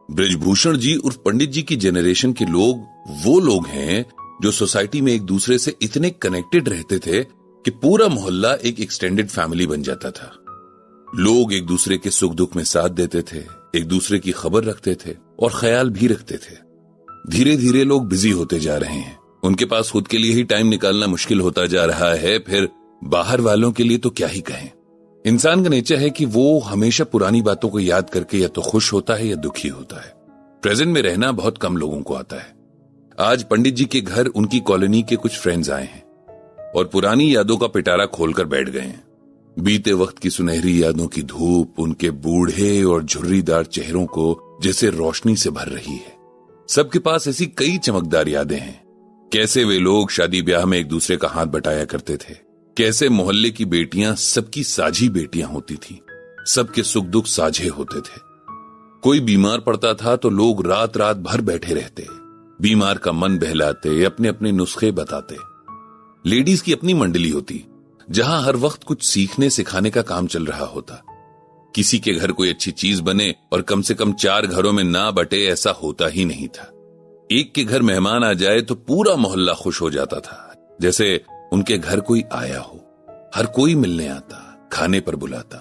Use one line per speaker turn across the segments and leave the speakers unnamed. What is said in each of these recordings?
बृजभूषण जी उर्फ पंडित जी की जनरेशन के लोग वो लोग हैं जो सोसाइटी में एक दूसरे से इतने कनेक्टेड रहते थे कि पूरा मोहल्ला एक एक्सटेंडेड फैमिली बन जाता था। लोग एक दूसरे के सुख दुख में साथ देते थे, एक दूसरे की खबर रखते थे और ख्याल भी रखते थे। धीरे धीरे लोग बिजी होते जा रहे हैं, उनके पास खुद के लिए ही टाइम निकालना मुश्किल होता जा रहा है, फिर बाहर वालों के लिए तो क्या ही कहें। इंसान का नेचर है कि वो हमेशा पुरानी बातों को याद करके या तो खुश होता है या दुखी होता है। प्रेजेंट में रहना बहुत कम लोगों को आता है। आज पंडित जी के घर उनकी कॉलोनी के कुछ फ्रेंड्स आए हैं और पुरानी यादों का पिटारा खोलकर बैठ गए हैं। बीते वक्त की सुनहरी यादों की धूप उनके बूढ़े और झुर्रीदार चेहरों को जैसे रोशनी से भर रही है। सबके पास ऐसी कई चमकदार यादें हैं। कैसे वे लोग शादी ब्याह में एक दूसरे का हाथ बटाया करते थे, कैसे मोहल्ले की बेटियां सबकी साझी बेटियां होती थीं, सबके सुख दुख साझे होते थे। कोई बीमार पड़ता था तो लोग रात रात भर बैठे रहते, बीमार का मन बहलाते, अपने अपने नुस्खे बताते। लेडीज की अपनी मंडली होती जहां हर वक्त कुछ सीखने सिखाने का काम चल रहा होता। किसी के घर कोई अच्छी चीज बने और कम से कम 4 घरों में ना बटे ऐसा होता ही नहीं था। एक के घर मेहमान आ जाए तो पूरा मोहल्ला खुश हो जाता था, जैसे उनके घर कोई आया हो। हर कोई मिलने आता, खाने पर बुलाता।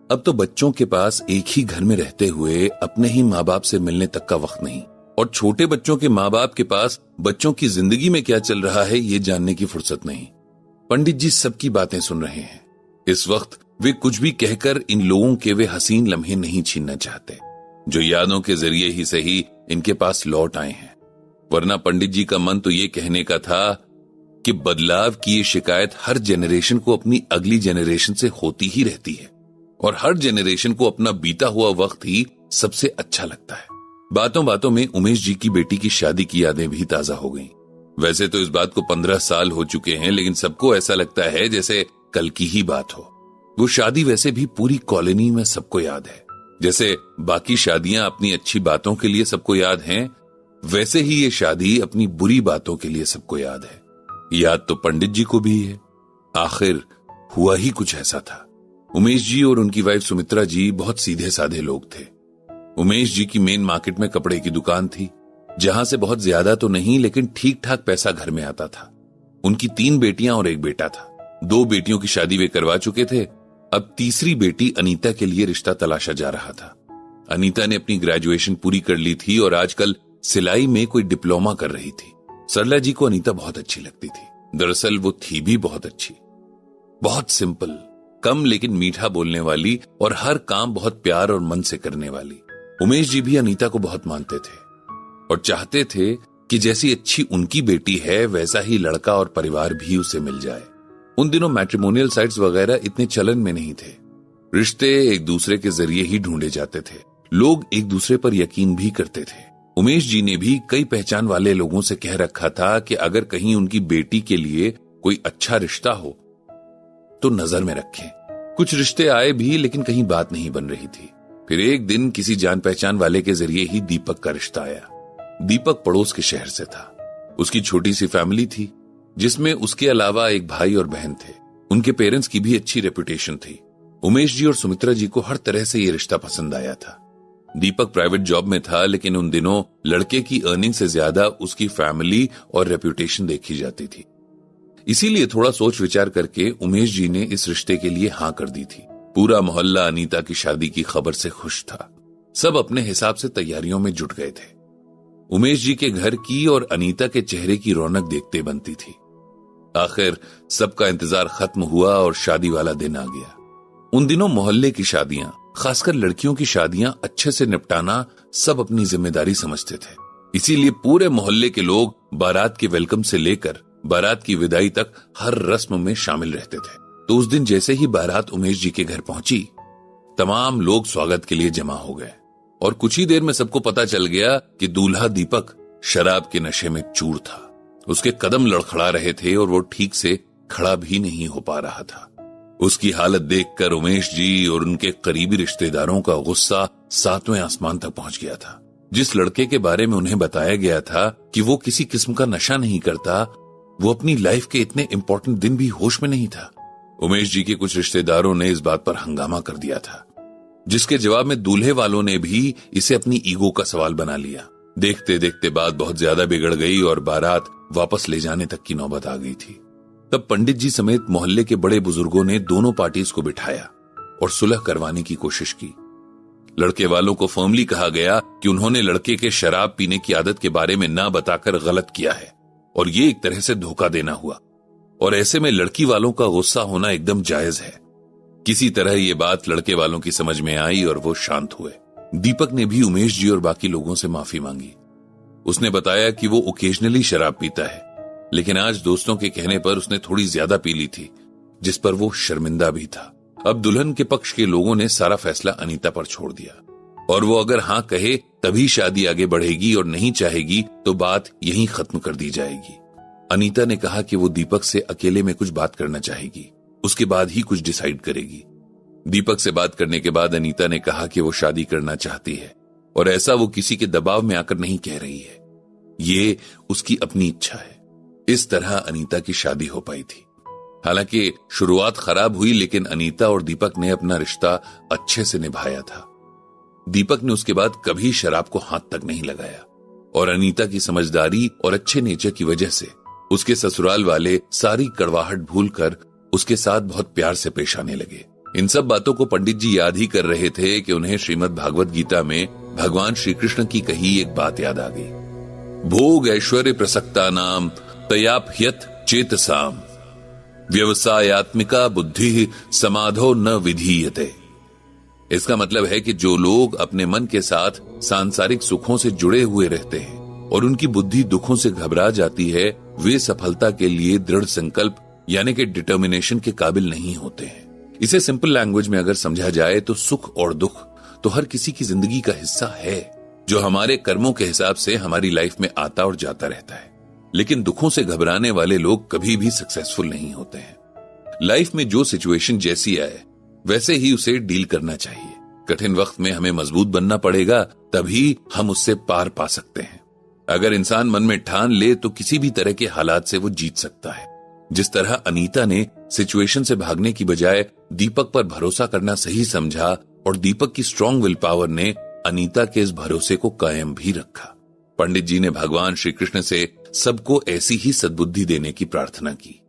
अब तो बच्चों के पास एक ही घर में रहते हुए अपने ही माँ बाप से मिलने तक का वक्त नहीं, और छोटे बच्चों के माँ बाप के पास बच्चों की जिंदगी में क्या चल रहा है ये जानने की फुर्सत नहीं। पंडित जी सबकी बातें सुन रहे हैं। इस वक्त वे कुछ भी कहकर इन लोगों के वे हसीन लम्हे नहीं छीनना चाहते, जो यादों के जरिए ही सही इनके पास लौट आए हैं। वरना पंडित जी का मन तो ये कहने का था कि बदलाव की ये शिकायत हर जनरेशन को अपनी अगली जनरेशन से होती ही रहती है, और हर जनरेशन को अपना बीता हुआ वक्त ही सबसे अच्छा लगता है। बातों बातों में उमेश जी की बेटी की शादी की यादें भी ताजा हो गईं। वैसे तो इस बात को 15 साल हो चुके हैं, लेकिन सबको ऐसा लगता है जैसे कल की ही बात हो। वो शादी वैसे भी पूरी कॉलोनी में सबको याद है। जैसे बाकी शादियां अपनी अच्छी बातों के लिए सबको याद हैं, वैसे ही ये शादी अपनी बुरी बातों के लिए सबको याद है। याद तो पंडित जी को भी है। आखिर हुआ ही कुछ ऐसा था। उमेश जी और उनकी वाइफ सुमित्रा जी बहुत सीधे साधे लोग थे। उमेश जी की मेन मार्केट में कपड़े की दुकान थी, जहां से बहुत ज्यादा तो नहीं लेकिन ठीक ठाक पैसा घर में आता था। उनकी 3 बेटियां और 1 बेटा था। 2 बेटियों की शादी वे करवा चुके थे। अब तीसरी बेटी अनीता के लिए रिश्ता तलाशा जा रहा था। अनीता ने अपनी ग्रेजुएशन पूरी कर ली थी और आजकल सिलाई में कोई डिप्लोमा कर रही थी। सरला जी को अनीता बहुत अच्छी लगती थी। दरअसल वो थी भी बहुत अच्छी, बहुत सिंपल, कम लेकिन मीठा बोलने वाली और हर काम बहुत प्यार और मन से करने वाली। उमेश जी भी अनीता को बहुत मानते थे और चाहते थे कि जैसी अच्छी उनकी बेटी है वैसा ही लड़का और परिवार भी उसे मिल जाए। उन दिनों मैट्रिमोनियल साइट्स वगैरह इतने चलन में नहीं थे। रिश्ते एक दूसरे के जरिए ही ढूंढे जाते थे। लोग एक दूसरे पर यकीन भी करते थे। उमेश जी ने भी कई पहचान वाले लोगों से कह रखा था कि अगर कहीं उनकी बेटी के लिए कोई अच्छा रिश्ता हो तो नजर में रखें। कुछ रिश्ते आए भी लेकिन कहीं बात नहीं बन रही थी। फिर एक दिन किसी जान पहचान वाले के जरिए ही दीपक का रिश्ता आया। दीपक पड़ोस के शहर से था। उसकी छोटी सी फैमिली थी जिसमें उसके अलावा एक भाई और बहन थे। उनके पेरेंट्स की भी अच्छी रेपुटेशन थी। उमेश जी और सुमित्रा जी को हर तरह से यह रिश्ता पसंद आया था। दीपक प्राइवेट जॉब में था, लेकिन उन दिनों लड़के की अर्निंग से ज्यादा उसकी फैमिली और रेपुटेशन देखी जाती थी। इसीलिए थोड़ा सोच विचार करके उमेश जी ने इस रिश्ते के लिए हाँ कर दी थी। पूरा मोहल्ला अनीता की शादी की खबर से खुश था। सब अपने हिसाब से तैयारियों में जुट गए थे। उमेश जी के घर की और अनीता के चेहरे की रौनक देखते बनती थी। आखिर सबका इंतजार खत्म हुआ और शादी वाला दिन आ गया। उन दिनों मोहल्ले की शादियां, खासकर लड़कियों की शादियां अच्छे से निपटाना सब अपनी जिम्मेदारी समझते थे। इसीलिए पूरे मोहल्ले के लोग बारात के वेलकम से लेकर बारात की विदाई तक हर रस्म में शामिल रहते थे। तो उस दिन जैसे ही बारात उमेश जी के घर पहुंची, तमाम लोग स्वागत के लिए जमा हो गए और कुछ ही देर में सबको पता चल गया कि दूल्हा दीपक शराब के नशे में चूर था। उसके कदम लड़खड़ा रहे थे और वो ठीक से खड़ा भी नहीं हो पा रहा था। उसकी हालत देखकर उमेश जी और उनके करीबी रिश्तेदारों का गुस्सा 7वें आसमान तक पहुंच गया था। जिस लड़के के बारे में उन्हें बताया गया था कि वो किसी किस्म का नशा नहीं करता, वो अपनी लाइफ के इतने इंपॉर्टेंट दिन भी होश में नहीं था। उमेश जी के कुछ रिश्तेदारों ने इस बात पर हंगामा कर दिया था। जिसके जवाब में दूल्हे वालों ने भी इसे अपनी ईगो का सवाल बना लिया। देखते देखते बात बहुत ज्यादा बिगड़ गई और बारात वापस ले जाने तक की नौबत आ गई थी। तब पंडित जी समेत मोहल्ले के बड़े बुजुर्गों ने दोनों पार्टीज को बिठाया और सुलह करवाने की कोशिश की। लड़के वालों को फर्मली कहा गया कि उन्होंने लड़के के शराब पीने की आदत के बारे में ना बताकर गलत किया है और ये एक तरह से धोखा देना हुआ, और ऐसे में लड़की वालों का गुस्सा होना एकदम जायज है। किसी तरह ये बात लड़के वालों की समझ में आई और वो शांत हुए। दीपक ने भी उमेश जी और बाकी लोगों से माफी मांगी। उसने बताया कि वो ओकेजनली शराब पीता है, लेकिन आज दोस्तों के कहने पर उसने थोड़ी ज्यादा पी ली थी, जिस पर वो शर्मिंदा भी था। अब दुल्हन के पक्ष के लोगों ने सारा फैसला अनीता पर छोड़ दिया और वो अगर हां कहे तभी शादी आगे बढ़ेगी और नहीं चाहेगी तो बात यहीं खत्म कर दी जाएगी। अनीता ने कहा कि वो दीपक से अकेले में कुछ बात करना चाहेगी, उसके बाद ही कुछ डिसाइड करेगी। दीपक से बात करने के बाद अनीता ने कहा कि वो शादी करना चाहती है और ऐसा वो किसी के दबाव में आकर नहीं कह रही है, ये उसकी अपनी इच्छा है। इस तरह अनीता की शादी हो पाई थी। हालांकि शुरुआत खराब हुई, लेकिन अनीता और दीपक ने अपना रिश्ता अच्छे से निभाया था। दीपक ने उसके बाद कभी शराब को हाथ तक नहीं लगाया और अनीता की समझदारी और अच्छे नेचर की वजह से उसके ससुराल वाले सारी कड़वाहट भूलकर उसके साथ बहुत प्यार से पेश आने लगे। इन सब बातों को पंडित जी याद ही कर रहे थे कि उन्हें श्रीमद् भागवत गीता में भगवान श्री कृष्ण की कही एक बात याद आ गई। भोग ऐश्वर्य प्रसक्ता नाम तयापह्यत चेतसाम व्यवसायत्मिका बुद्धि समाधो न विधीयते। इसका मतलब है कि जो लोग अपने मन के साथ सांसारिक सुखों से जुड़े हुए रहते हैं और उनकी बुद्धि दुखों से घबरा जाती है, वे सफलता के लिए दृढ़ संकल्प यानी कि डिटर्मिनेशन के काबिल नहीं होते हैं। इसे सिंपल लैंग्वेज में अगर समझा जाए तो सुख और दुख तो हर किसी की जिंदगी का हिस्सा है, जो हमारे कर्मों के हिसाब से हमारी लाइफ में आता और जाता रहता है। लेकिन दुखों से घबराने वाले लोग कभी भी सक्सेसफुल नहीं होते हैं। लाइफ में जो सिचुएशन जैसी आए वैसे ही उसे डील करना चाहिए। कठिन वक्त में हमें मजबूत बनना पड़ेगा, तभी हम उससे पार पा सकते हैं। अगर इंसान मन में ठान ले तो किसी भी तरह के हालात से वो जीत सकता है। जिस तरह अनीता ने सिचुएशन से भागने की बजाय दीपक पर भरोसा करना सही समझा और दीपक की स्ट्रॉन्ग विल पावर ने अनीता के इस भरोसे को कायम भी रखा। पंडित जी ने भगवान श्री कृष्ण से सबको ऐसी ही सद्बुद्धि देने की प्रार्थना की।